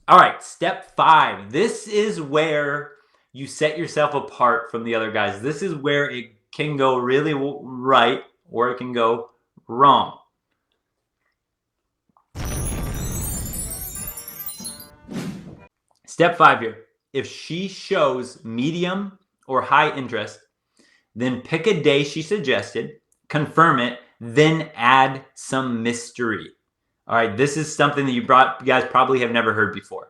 All right, step 5. This is where you set yourself apart from the other guys. This is where it can go really right or it can go wrong. Step 5 here. If she shows medium or high interest, then pick a day she suggested, confirm it, then add some mystery. All right, this is something that you guys probably have never heard before.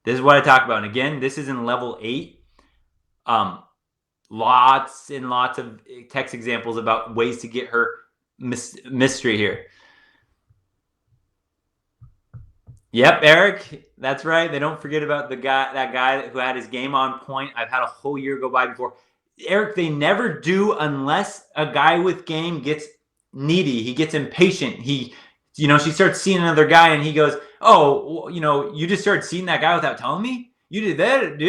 This is what I talk about. And again, this is in level 8. Lots and lots of text examples about ways to get her mystery here. Yep, Eric, that's right. They don't forget about that guy who had his game on point. I've had a whole year go by before. Eric, they never do unless a guy with game gets needy. He gets impatient. She starts seeing another guy and he goes, oh, you just started seeing that guy without telling me? You did that?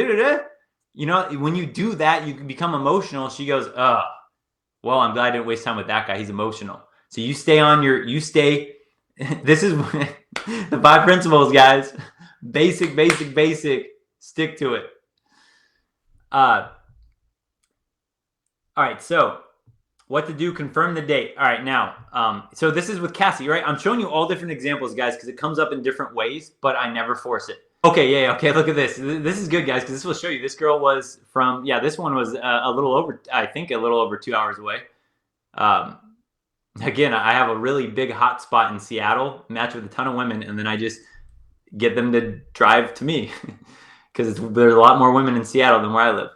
When you do that, you can become emotional. She goes, oh, well, I'm glad I didn't waste time with that guy. He's emotional. So you stay. This is the 5 principles, guys. Basic. Stick to it. All right, so what to do, confirm the date. All right, now, so this is with Cassie, right? I'm showing you all different examples, guys, because it comes up in different ways, but I never force it. Okay, yeah, okay, look at this. This is good, guys, because this will show you. This girl was from, this one was a little over 2 hours away. Again, I have a really big hot spot in Seattle, match with a ton of women, and then I just get them to drive to me because there's a lot more women in Seattle than where I live.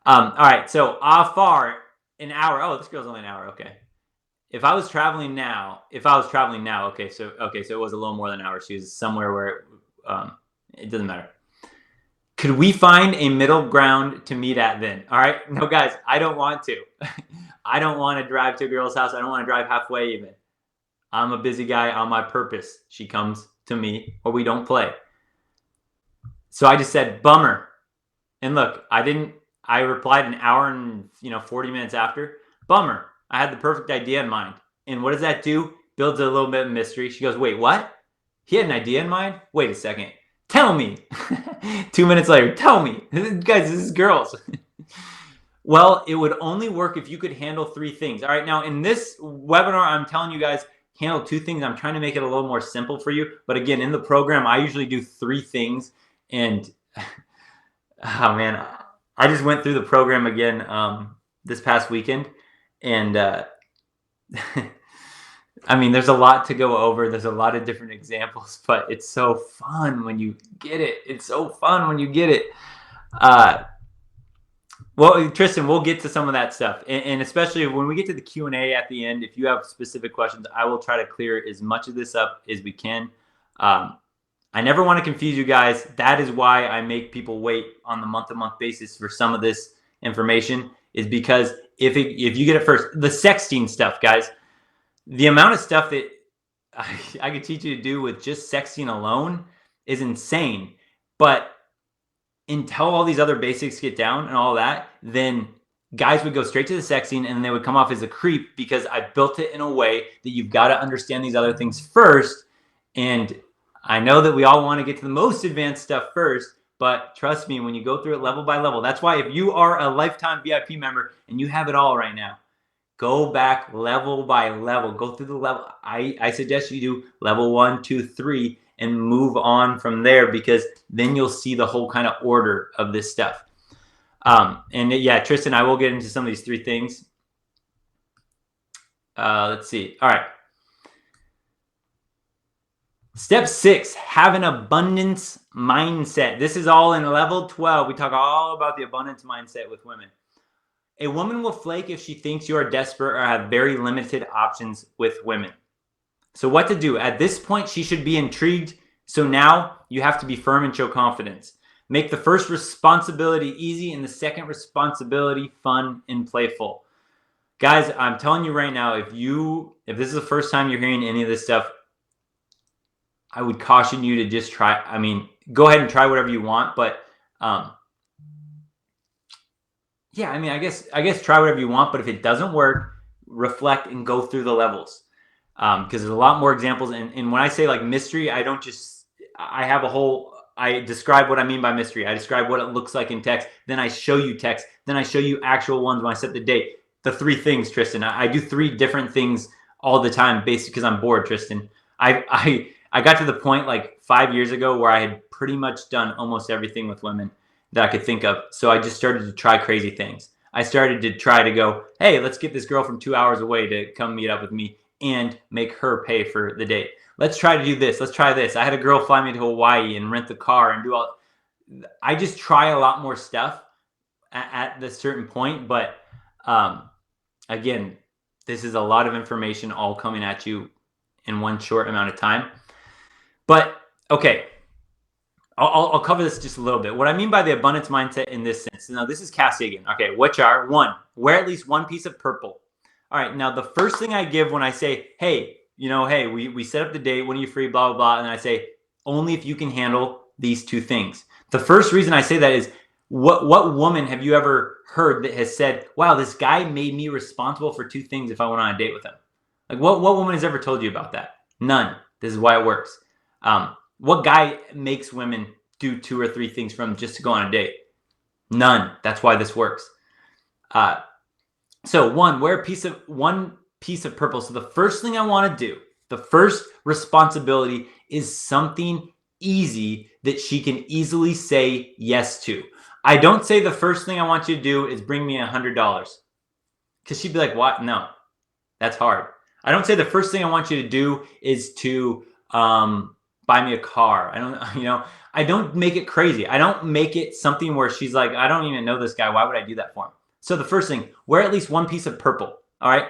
All right, so how far? An hour. Oh, this girl's only an hour. Okay. If I was traveling now, okay, so it was a little more than an hour. She was somewhere where it doesn't matter. Could we find a middle ground to meet at then? All right. No, guys, I don't want to. I don't want to drive to a girl's house. I don't want to drive halfway even. I'm a busy guy on my purpose. She comes to me or we don't play. So I just said, bummer. And look, I replied an hour and 40 minutes after. Bummer. I had the perfect idea in mind. And what does that do? Builds a little bit of mystery. She goes, wait, what? He had an idea in mind? Wait a second. Tell me. 2 minutes later, tell me. Guys, this is girls. Well, it would only work if you could handle 3 things. All right, now in this webinar, I'm telling you guys, handle 2 things. I'm trying to make it a little more simple for you. But again, in the program, I usually do 3 things. And, oh man, I just went through the program again this past weekend. And, I mean, there's a lot to go over. There's a lot of different examples, but it's so fun when you get it. It's so fun when you get it. Well, Tristan, we'll get to some of that stuff. And especially when we get to the Q&A at the end, if you have specific questions, I will try to clear as much of this up as we can. I never want to confuse you guys. That is why I make people wait on the month-to-month basis for some of this information, is because if you get it first, the sexting stuff, guys, the amount of stuff that I could teach you to do with just sexting alone is insane. But until all these other basics get down and all that, then guys would go straight to the sexting and they would come off as a creep because I built it in a way that you've got to understand these other things first. And I know that we all want to get to the most advanced stuff first, but trust me, when you go through it level by level, that's why if you are a lifetime VIP member and you have it all right now, go back level by level, go through the level. I suggest you do level 1, 2, 3 and move on from there, because then you'll see the whole kind of order of this stuff. And yeah, Tristan, I will get into some of these 3 things. Let's see. All right. Step 6, have an abundance mindset. This is all in level 12. We talk all about the abundance mindset with women. A woman will flake if she thinks you are desperate or have very limited options with women. So what to do? At this point, she should be intrigued. So now you have to be firm and show confidence. Make the first responsibility easy and the second responsibility fun and playful. Guys, I'm telling you right now, if this is the first time you're hearing any of this stuff, I would caution you to just try. I mean, go ahead and try whatever you want, but yeah, I mean, I guess try whatever you want, but if it doesn't work, reflect and go through the levels. Because there's a lot more examples. And when I say like mystery, I have a whole I describe what I mean by mystery. I describe what it looks like in text. Then I show you text. Then I show you actual ones when I set the date. The 3 things, Tristan. I do 3 different things all the time, basically because I'm bored, Tristan. I got to the point like 5 years ago where I had pretty much done almost everything with women that I could think of. So I just started to try crazy things. I started to try to go, hey, let's get this girl from 2 hours away to come meet up with me and make her pay for the date. Let's try to do this. Let's try this. I had a girl fly me to Hawaii and rent the car and do all. I just try a lot more stuff at this certain point. But again, this is a lot of information all coming at you in one short amount of time. But okay, I'll cover this just a little bit. What I mean by the abundance mindset in this sense. Now, this is Cass Hagen. Okay, which are 1, wear at least 1 piece of purple. All right, now the first thing I give when I say, hey, hey, we set up the date, when are you free, blah, blah, blah, and I say, only if you can handle these 2 things. The first reason I say that is, what woman have you ever heard that has said, wow, this guy made me responsible for 2 things if I went on a date with him? Like, what woman has ever told you about that? None. This is why it works. What guy makes women do 2 or 3 things from just to go on a date? None. That's why this works. So 1, wear 1 piece of purple. So the first thing I want to do, the first responsibility is something easy that she can easily say yes to. I don't say the first thing I want you to do is bring me $100, because she'd be like, what? No, that's hard. I don't say the first thing I want you to do is to buy me a car. I don't make it crazy. I don't make it something where she's like, I don't even know this guy. Why would I do that for him? So the first thing, wear at least 1 piece of purple. All right.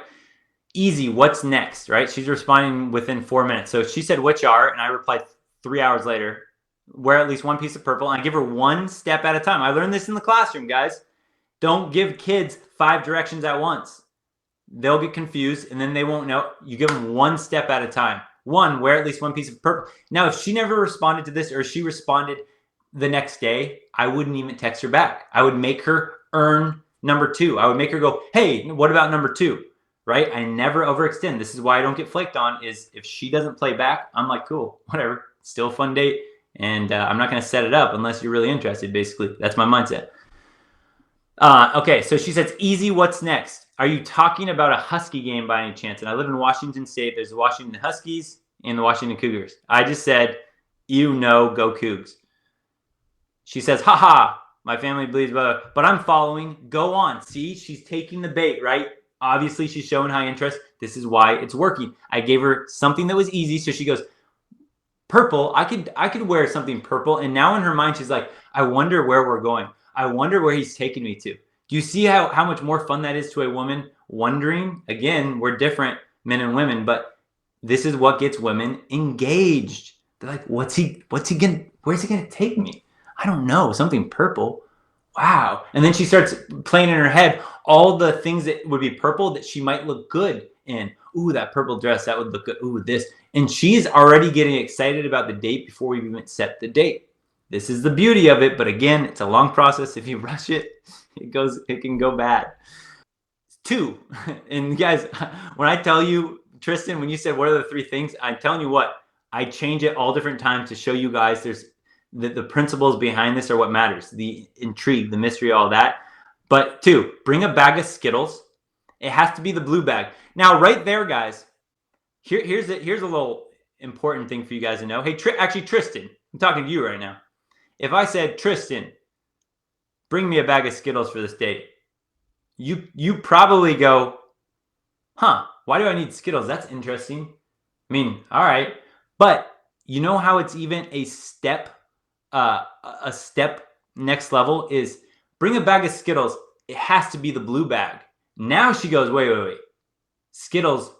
Easy. What's next? Right. She's responding within 4 minutes. So she said, which are, and I replied 3 hours later, wear at least 1 piece of purple. And I give her 1 step at a time. I learned this in the classroom, guys. Don't give kids 5 directions at once. They'll get confused and then they won't know. You give them 1 step at a time. 1, wear at least 1 piece of purple. Now, if she never responded to this, or she responded the next day, I wouldn't even text her back. I would make her earn number 2. I would make her go, hey, what about number 2? Right? I never overextend. This is why I don't get flaked on, is if she doesn't play back, I'm like, cool, whatever. Still a fun date. And I'm not going to set it up unless you're really interested, basically. That's my mindset. Okay, so she says, easy, what's next? Are you talking about a Husky game by any chance? And I live in Washington State. There's the Washington Huskies and the Washington Cougars. I just said, go Cougs. She says, haha, my family believes, but I'm following. Go on. See, she's taking the bait, right? Obviously, she's showing high interest. This is why it's working. I gave her something that was easy. So she goes, purple, I could wear something purple. And now in her mind, she's like, I wonder where we're going. I wonder where he's taking me to. Do you see how much more fun that is to a woman wondering? Again, we're different, men and women, but this is what gets women engaged. They're like, where's he gonna take me? I don't know, something purple. Wow. And then she starts playing in her head all the things that would be purple that she might look good in. Ooh, that purple dress, that would look good. Ooh, this. And she's already getting excited about the date before we even set the date. This is the beauty of it, but again, it's a long process. If you rush it, it can go bad. 2, and guys, when I tell you, Tristan, when you said what are the 3 things, I'm telling you what, I change it all different times to show you guys there's the principles behind this are what matters, the intrigue, the mystery, all that. But 2, bring a bag of Skittles. It has to be the blue bag. Now, right there, guys, here's a little important thing for you guys to know. Hey, Tristan, I'm talking to you right now. If I said, Tristan, bring me a bag of Skittles for this date, you probably go, huh, why do I need Skittles? That's interesting. I mean, all right. But you know how it's even a step next level is bring a bag of Skittles. It has to be the blue bag. Now she goes, wait. Skittles.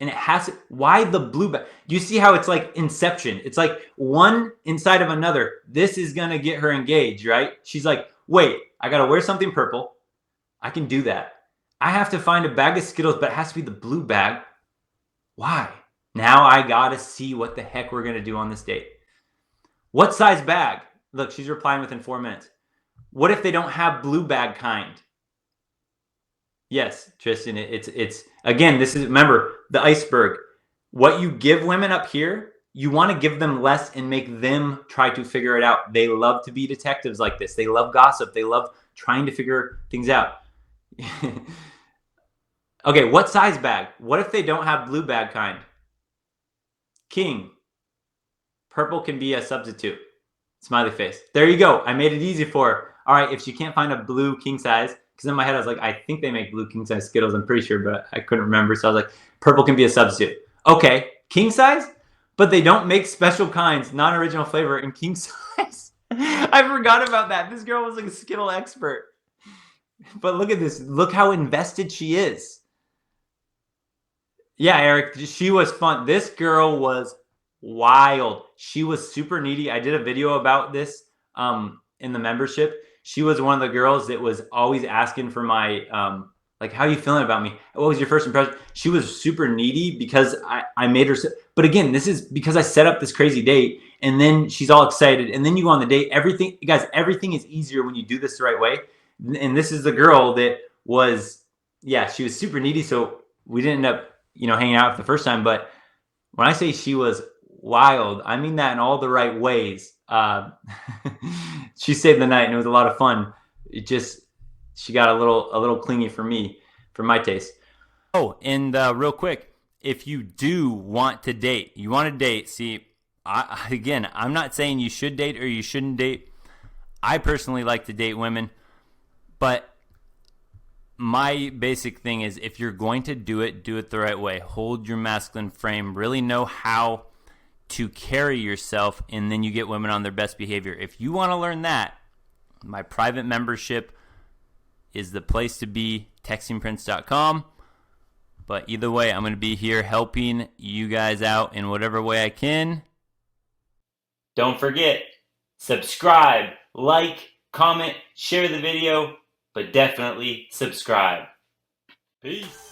And it has to, why the blue bag? Do you see how it's like Inception? It's like one inside of another. This is going to get her engaged, right? She's like, wait, I got to wear something purple. I can do that. I have to find a bag of Skittles, but it has to be the blue bag. Why? Now I got to see what the heck we're going to do on this date. What size bag? Look, she's replying within 4 minutes. What if they don't have blue bag kind? Yes, Tristan, it's again, this is, remember, the iceberg. What you give women up here you want to give them less and make them try to figure it out. They love to be detectives like this. They love gossip. They love trying to figure things out. Okay, what size bag? What if they don't have blue bag kind? King. Purple can be a substitute. Smiley face. There you go. I made it easy for her. All right, if she can't find a blue king size, because in my head I was like, I think they make blue king size Skittles. I'm pretty sure, but I couldn't remember. So I was like, purple can be a substitute. Okay, king size? But they don't make special kinds, non-original flavor in king size. I forgot about that. This girl was like a Skittle expert. But look at this. Look how invested she is. Yeah, Eric, she was fun. This girl was wild. She was super needy. I did a video about this in the membership. She was one of the girls that was always asking for my like, how are you feeling about me? What was your first impression? She was super needy because I made her. But again, this is because I set up this crazy date, and then she's all excited, and then you go on the date. Everything, guys, everything is easier when you do this the right way. And this is the girl that was, yeah, she was super needy. So we didn't end up, hanging out the first time. But when I say she was wild, I mean that in all the right ways. She saved the night, and it was a lot of fun. She got a little clingy for me, for my taste. Oh, and real quick, if you do want to date, see, again, I'm not saying you should date or you shouldn't date. I personally like to date women, but my basic thing is, if you're going to do it the right way. Hold your masculine frame. Really know how to carry yourself, and then you get women on their best behavior. If you want to learn that, my private membership is the place to be, textingprince.com. But either way, I'm going to be here helping you guys out in whatever way I can. Don't forget, subscribe, like, comment, share the video, but definitely subscribe. Peace.